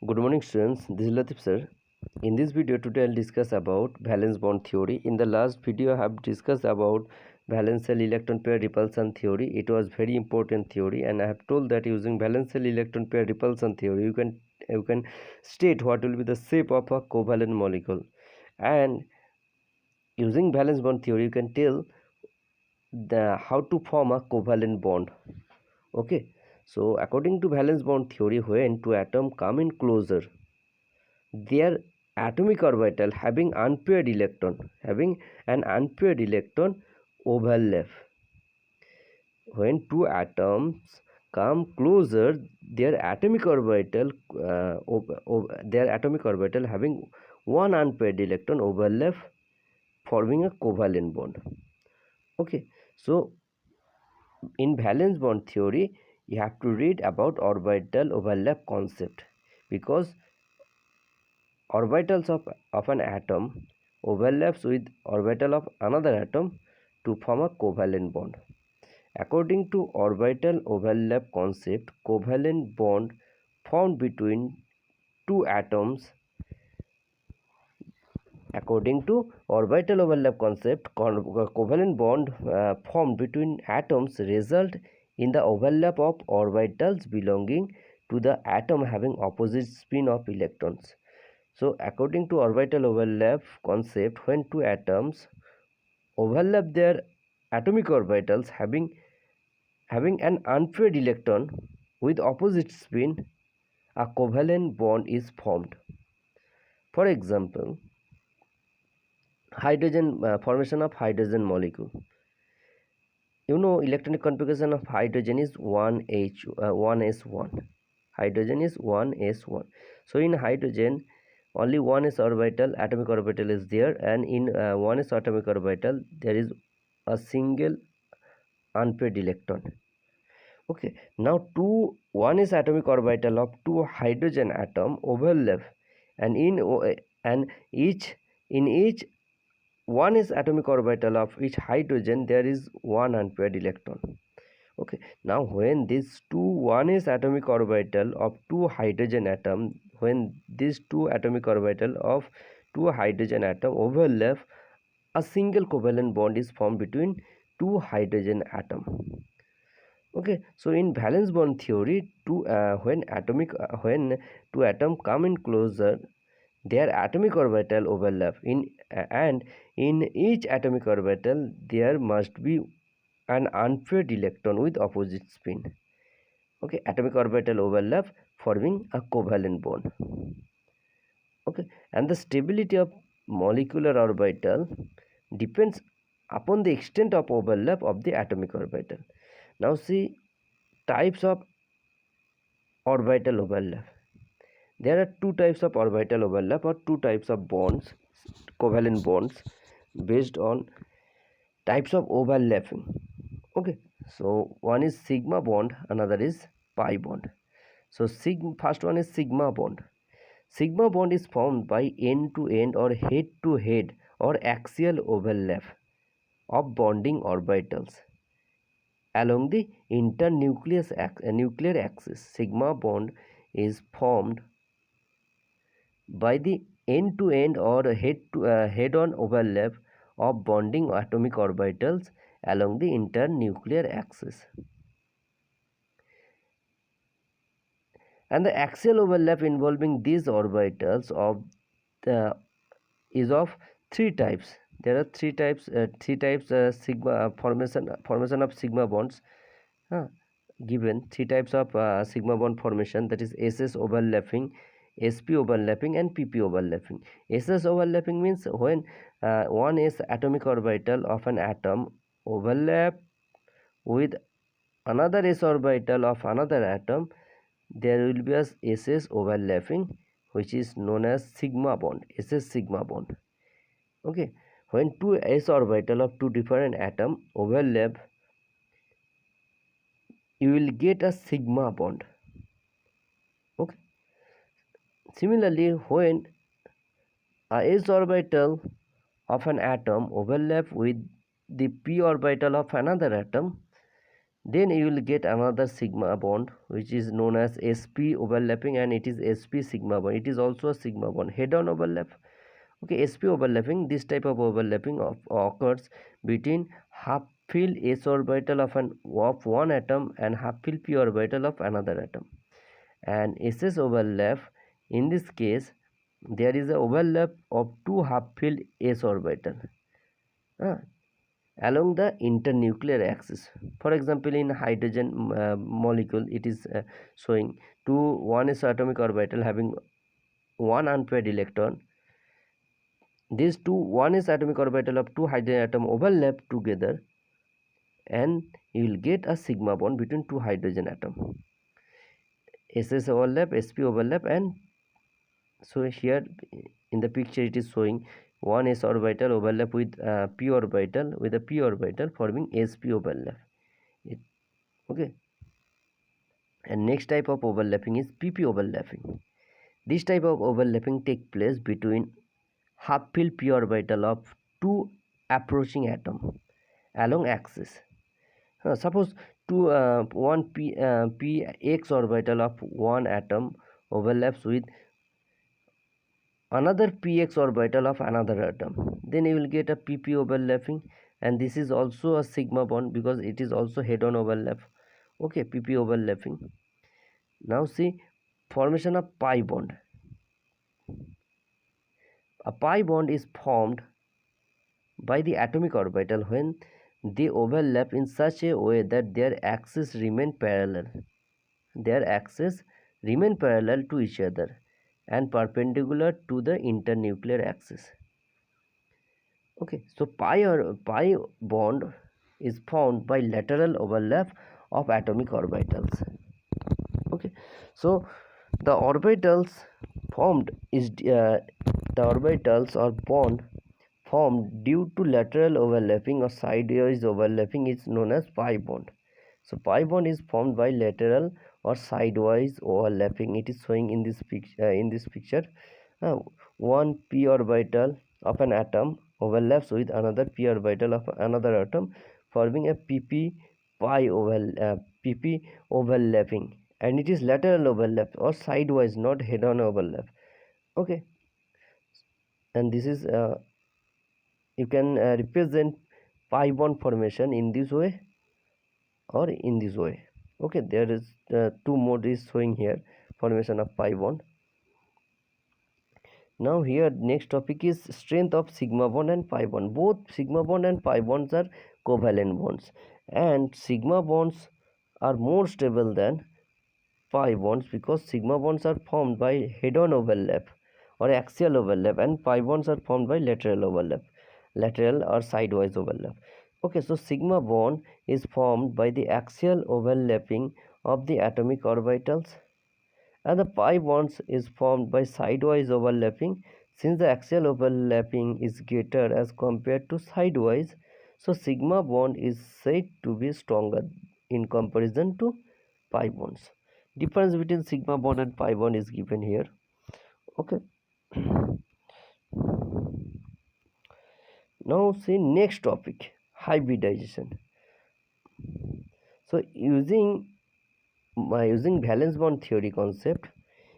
Good morning students, this is Latif sir. In this video today I'll discuss about valence bond theory. In the last video I have discussed about valence shell electron pair repulsion theory. It was very important theory and I have told that using valence shell electron pair repulsion theory you can state what will be the shape of a covalent molecule, and using valence bond theory you can tell how to form a covalent bond. Okay, so according to valence bond theory, when two atoms come in closer, their atomic orbital having an unpaired electron overlap. When two atoms come closer, their atomic orbital having one unpaired electron overlap, forming a covalent bond. Okay, so in valence bond theory you have to read about orbital overlap concept, because orbitals of an atom overlaps with orbital of another atom to form a covalent bond. According to orbital overlap concept, covalent bond formed between two atoms. According to orbital overlap concept, covalent bond formed between atoms result in the overlap of orbitals belonging to the atom having opposite spin of electrons. So according to orbital overlap concept, when two atoms overlap their atomic orbitals having an unpaired electron with opposite spin, a covalent bond is formed. For example, hydrogen formation of hydrogen molecule. You know, electronic configuration of hydrogen is 1s1. Hydrogen is 1s1. So in hydrogen only 1s orbital, atomic orbital is there, and in 1s atomic orbital there is a single unpaired electron. Okay, now two 1s atomic orbital of two hydrogen atom overlap, and in each 1s atomic orbital of each hydrogen there is one unpaired electron. Okay, now when these two 1s atomic orbital of two hydrogen atom, when these two atomic orbital of two hydrogen atom overlap, a single covalent bond is formed between two hydrogen atom. Okay, so in valence bond theory, when two atom come in closer, their atomic orbital overlap and in each atomic orbital there must be an unpaired electron with opposite spin. Okay, atomic orbital overlap forming a covalent bond. Okay, and the stability of molecular orbital depends upon the extent of overlap of the atomic orbital. Now see types of orbital overlap. There are two types of orbital overlap, or two types of bonds, covalent bonds, based on types of overlapping. Okay, so one is sigma bond, another is pi bond. So first one is sigma bond. Sigma bond is formed by end to end or head to head or axial overlap of bonding orbitals along the nuclear axis. Sigma bond is formed by the end to end or head on overlap of bonding atomic orbitals along the internuclear axis. And the axial overlap involving these orbitals is of three types. There are three types sigma formation of sigma bonds given. Three types of sigma bond formation, that is SS overlapping, SP overlapping and PP overlapping. SS overlapping means when one s atomic orbital of an atom overlap with another s orbital of another atom, there will be a SS overlapping, which is known as sigma bond, SS sigma bond. Okay, when two s orbital of two different atom overlap, you will get a sigma bond. Okay, similarly, when a s orbital of an atom overlap with the p orbital of another atom, Then you will get another sigma bond which is known as sp overlapping, and it is sp sigma bond. It is also a sigma bond, head-on overlap. Okay, sp overlapping, this type of overlapping occurs between half-filled s orbital of one atom and half-filled p orbital of another atom. And ss overlap, in this case there is a overlap of two half-filled s orbital along the internuclear axis. For example, in hydrogen molecule, it is showing two 1s atomic orbital having one unpaired electron. These two 1s atomic orbital of two hydrogen atom overlap together, and you will get a sigma bond between two hydrogen atom. SS overlap, sp overlap, and so here in the picture it is showing one s orbital overlap with p orbital, with a p orbital forming sp overlap. Okay, and next type of overlapping is pp overlapping. This type of overlapping takes place between half-filled p orbital of two approaching atom along axis. Suppose one px orbital of one atom overlaps with another px orbital of another atom, then you will get a pp overlapping, and this is also a sigma bond because it is also head-on overlap. Okay, pp overlapping. Now see formation of pi bond. A pi bond is formed by the atomic orbital when they overlap in such a way that their axes remain parallel. Their axes remain parallel to each other and perpendicular to the internuclear axis. Okay, so pi bond is formed by lateral overlap of atomic orbitals. Okay, so the orbitals formed is the orbitals or bond formed due to lateral overlapping or sidewise overlapping is known as pi bond. So pi bond is formed by lateral or sidewise overlapping. It is showing in this picture. One p orbital of an atom overlaps with another p orbital of another atom, forming a pp overlapping, and it is lateral overlap or sidewise, not head-on overlap. Okay, and this is you can represent pi bond formation in this way or in this way. Okay, there is two mode is showing here, formation of pi bond. Now here next topic is strength of sigma bond and pi bond. Both sigma bond and pi bonds are covalent bonds, and sigma bonds are more stable than pi bonds because sigma bonds are formed by head-on overlap or axial overlap, and pi bonds are formed by lateral overlap, lateral or sidewise overlap. Okay, so sigma bond is formed by the axial overlapping of the atomic orbitals, and the pi bonds is formed by sidewise overlapping. Since the axial overlapping is greater as compared to sidewise, so sigma bond is said to be stronger in comparison to pi bonds. Difference between sigma bond and pi bond is given here. Okay, now see next topic, hybridization. So using valence bond theory concept,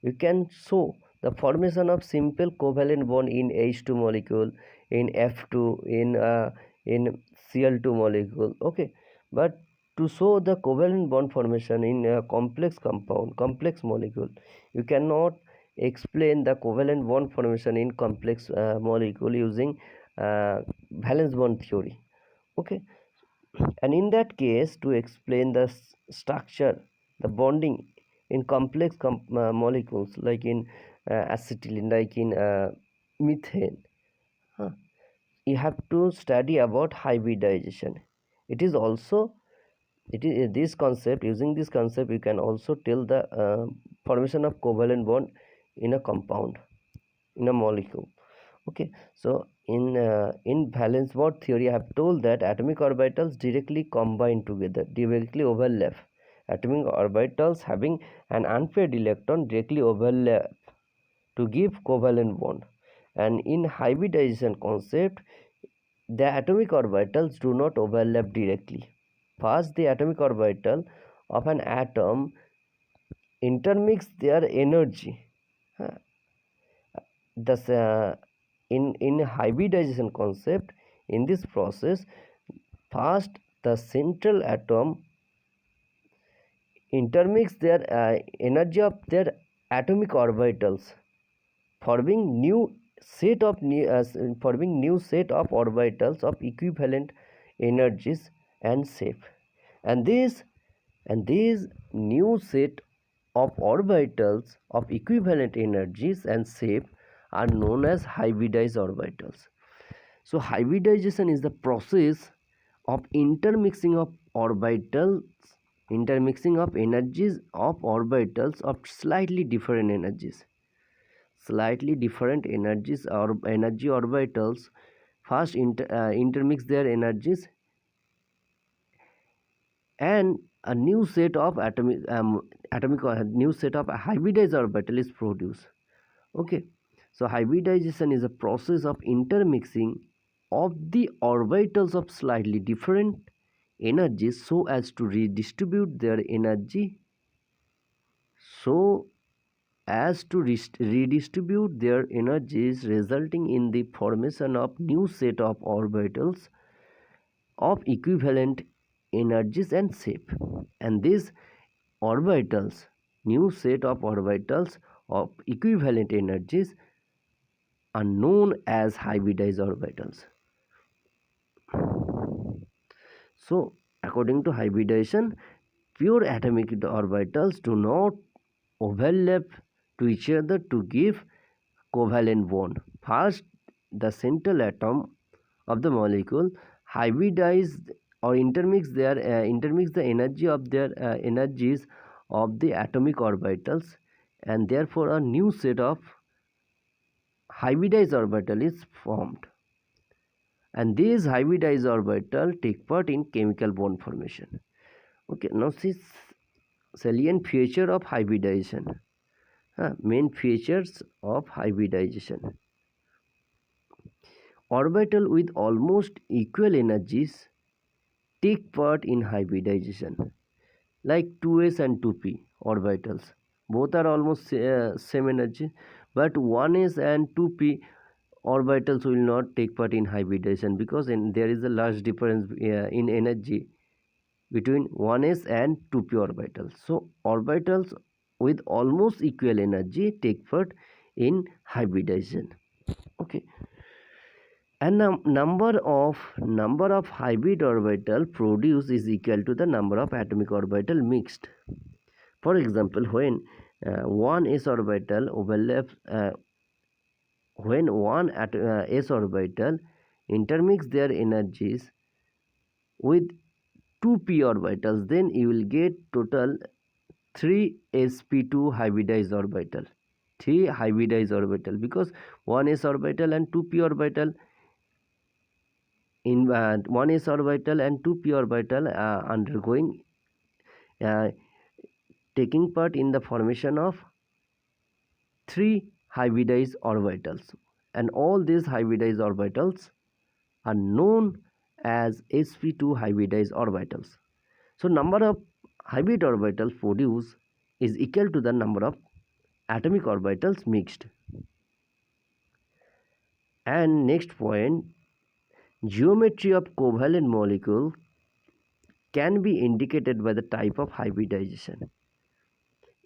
we can show the formation of simple covalent bond in H2 molecule, in F2, in Cl2 molecule. Okay, but to show the covalent bond formation in a complex compound, complex molecule, you cannot explain the covalent bond formation in complex molecule using valence bond theory. Okay, and in that case, to explain the structure, the bonding in complex molecules like in acetylene, like in methane, you have to study about hybridization. It is also, it is this concept, using this concept you can also tell the formation of covalent bond in a compound, in a molecule. Okay, so in valence bond theory I have told that atomic orbitals directly combine together, directly overlap. Atomic orbitals having an unpaired electron directly overlap to give covalent bond, and in hybridization concept the atomic orbitals do not overlap directly. first the atomic orbital of an atom intermix their energy. Huh. Thus, in hybridization concept, in this process, first the central atom intermix their energy of their atomic orbitals, forming forming new set of orbitals of equivalent energies and shape, and these new set of orbitals of equivalent energies and shape are known as hybridized orbitals. So hybridization is the process of intermixing of orbitals, intermixing of energies of orbitals of slightly different energies. Slightly different energies or energy orbitals first intermix their energies, and a new set of new set of hybridized orbital is produced. Okay, so hybridization is a process of intermixing of the orbitals of slightly different energies so as to redistribute their energy, so as to redistribute their energies, resulting in the formation of new set of orbitals of equivalent energies and shape. And these orbitals, new set of orbitals of equivalent energies, are known as hybridized orbitals. So according to hybridization, pure atomic orbitals do not overlap to each other to give covalent bond. First, the central atom of the molecule hybridize or intermix the energy of their energies of the atomic orbitals, and therefore a new set of hybridized orbital is formed, and these hybridized orbital take part in chemical bond formation. Okay, now see salient feature of hybridization. Main features of hybridization: orbital with almost equal energies take part in hybridization, like 2s and 2p orbitals. Both are almost same energy, but 1s and 2p orbitals will not take part in hybridization because there is a large difference in energy between 1s and 2p orbitals. So orbitals with almost equal energy take part in hybridization. Okay, and the number of hybrid orbital produced is equal to the number of atomic orbital mixed. For example, when one s orbital overlaps when one s orbital intermix their energies with 2p orbitals, then you will get total 3 sp2 hybridized orbital. 3 hybridized orbital, because 1s orbital and 2p orbital in 1s orbital and 2p orbital undergoing taking part in the formation of 3 hybridized orbitals, and all these hybridized orbitals are known as sp2 hybridized orbitals. So number of hybrid orbitals produced is equal to the number of atomic orbitals mixed. And next point, geometry of covalent molecule can be indicated by the type of hybridization.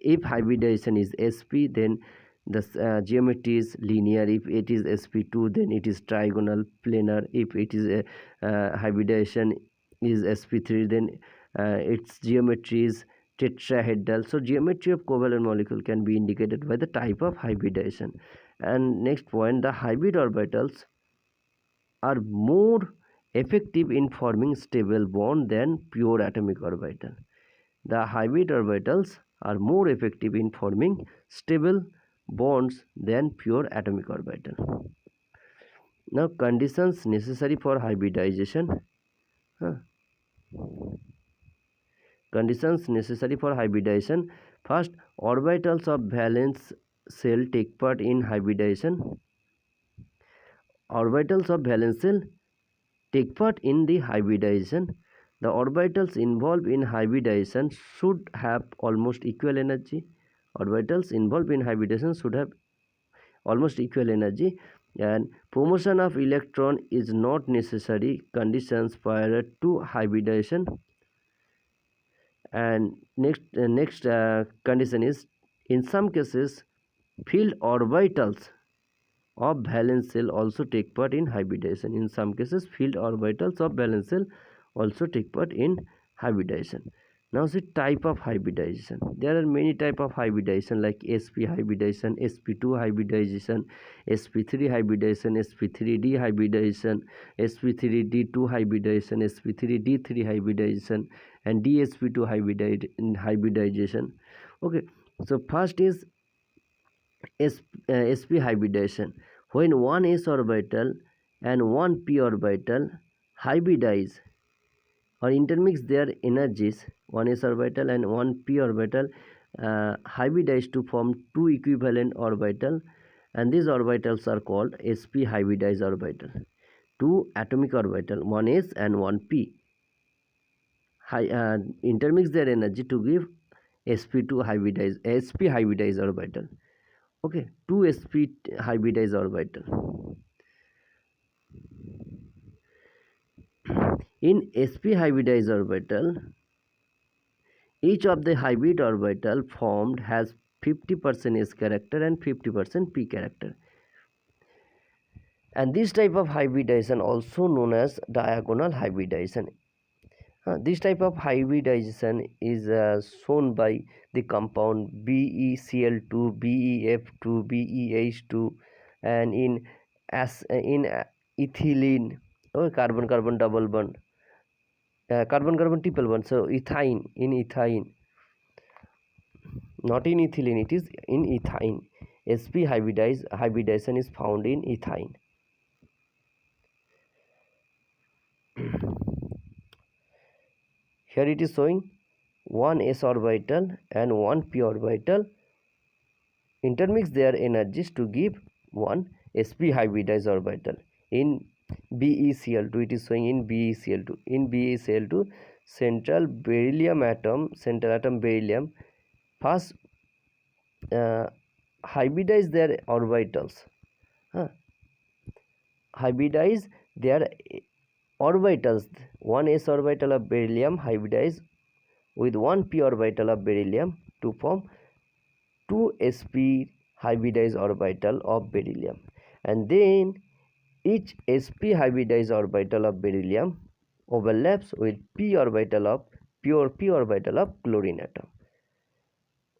If hybridization is sp, then the geometry is linear. If it is sp2, then it is trigonal planar. If it is hybridization is sp3, then its geometry is tetrahedral. So geometry of covalent molecule can be indicated by the type of hybridization. And next point, the hybrid orbitals are more effective in forming stable bond than pure atomic orbital. The hybrid orbitals are more effective in forming stable bonds than pure atomic orbital. Now, conditions necessary for hybridization. Conditions necessary for hybridization. First, orbitals of valence shell take part in hybridization. Orbitals of valence shell take part in the hybridization. The orbitals involved in hybridization should have almost equal energy. Orbitals involved in hybridization should have almost equal energy, and promotion of electron is not necessary conditions prior to hybridization. And next condition is, in some cases field orbitals of valence shell also take part in hybridization. In some cases field orbitals of valence shell also take part in hybridization. Now see type of hybridization. There are many type of hybridization like sp hybridization, sp2 hybridization, sp3 hybridization, sp3d hybridization, sp3d2 hybridization, sp3d3 hybridization, and dsp2 hybridization. Okay, so first is sp hybridization, when one s orbital and one p orbital hybridize or intermix their energies, one s orbital and one p orbital hybridize to form two equivalent orbital, and these orbitals are called sp hybridized orbital. Two atomic orbital, one s and one p, intermix their energy to give sp2 hybridized orbital. Okay, two sp hybridized orbital. In sp hybridized orbital, each of the hybrid orbital formed has 50% s character and 50% p character, and this type of hybridization also known as diagonal hybridization. This type of hybridization is shown by the compound BeCl2, BeF2, BeH2, and in ethylene, carbon carbon double bond, carbon carbon triple bond. So ethine, in ethine, not in ethylene, it is in ethine. sp hybridization is found in ethine. Here it is showing one s orbital and one p orbital intermix their energies to give one sp hybridized orbital. In BeCl2, it is showing in BeCl2. In BeCl2, central atom beryllium first hybridize their orbitals. Hybridize their orbitals. One s orbital of beryllium hybridize with one p orbital of beryllium to form two sp hybridized orbital of beryllium, and then each sp hybridized orbital of beryllium overlaps with p orbital of chlorine atom.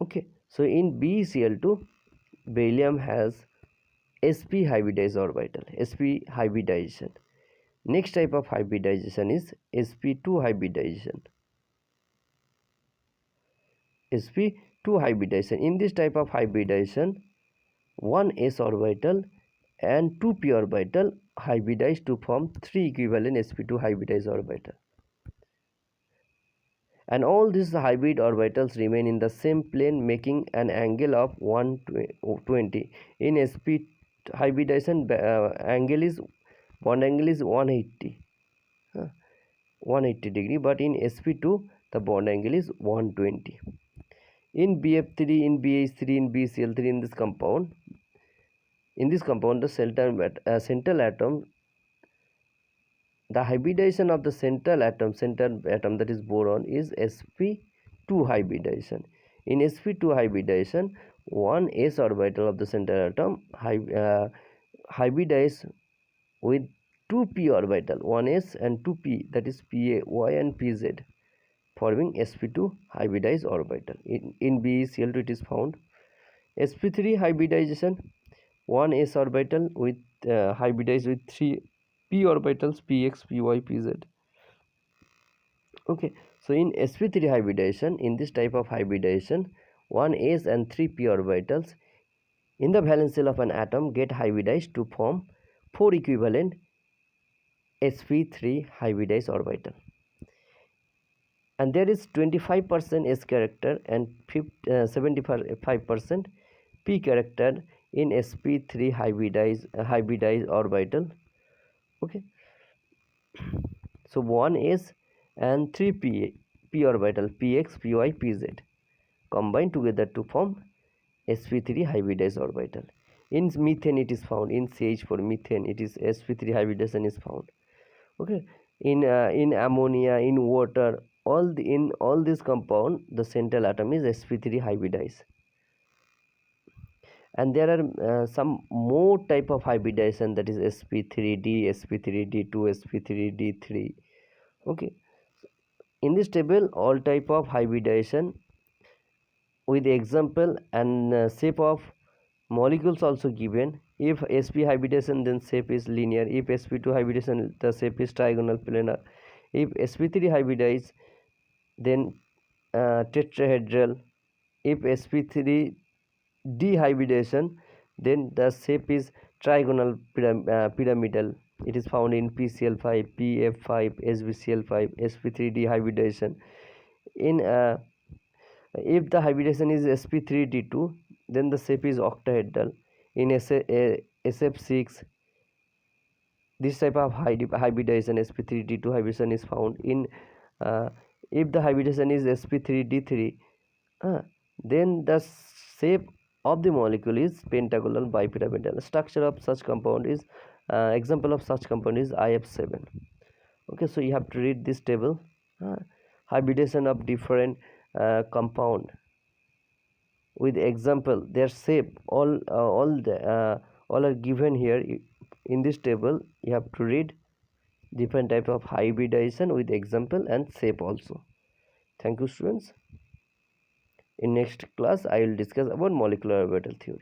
Okay, so in BeCl2, beryllium has sp hybridized orbital, sp hybridization. Next type of hybridization is sp2 hybridization. sp2 hybridization. In this type of hybridization, one s orbital and two p orbital hybridize to form three equivalent sp2 hybridized orbital, and all these hybrid orbitals remain in the same plane, making an angle of 120. In sp hybridization, bond angle is 180 degree, but in sp2 the bond angle is 120. In BF3, in BH3, in BCl3, in this compound, the central atom, the hybridization of the central atom that is boron, is sp2 hybridization. In sp2 hybridization, one s orbital of the central atom hybridize with two p orbital, one s and two p, that is PA, Y and PZ, forming sp2 hybridized orbital. In BeCl2 it is found. sp3 hybridization, one s orbital with hybridized with three p orbitals, px, py, pz. Okay, so in sp3 hybridization, in this type of hybridization, one s and three p orbitals in the valence shell of an atom get hybridized to form four equivalent sp3 hybridized orbital, and there is 25% s character and 75% p character in sp3 hybridized orbital. Okay, so one s and 3 p orbital px, py, pz combine together to form sp3 hybridized orbital. In methane it is found, in CH4 methane it is sp3 hybridization is found. Okay, in ammonia, in water, in all these compound the central atom is sp3 hybridized. And there are some more type of hybridization, that is sp3d, sp3d2, sp3d3. Okay, in this table all type of hybridization with example and shape of molecules also given. If sp hybridization, then shape is linear. If sp2 hybridization, the shape is trigonal planar. If sp3 hybridize, then tetrahedral. If sp3 dehybridization, then the shape is trigonal pyramidal. It is found in PCl5, PF5, SbCl5, sp3 dehybridization. In if the hybridization is sp3d2, then the shape is octahedral. In SF6, this type of hybridization, sp3d2 hybridization is found. In if the hybridization is sp3d3, then the shape of the molecule is pentagonal bipyramidal. Structure of such compound is example of such compound is IF7. Okay, so you have to read this table. Hybridization of different compound with example, their shape, all are given here in this table. You have to read different type of hybridization with example and shape also. Thank you, students. In next class I will discuss about molecular orbital theory.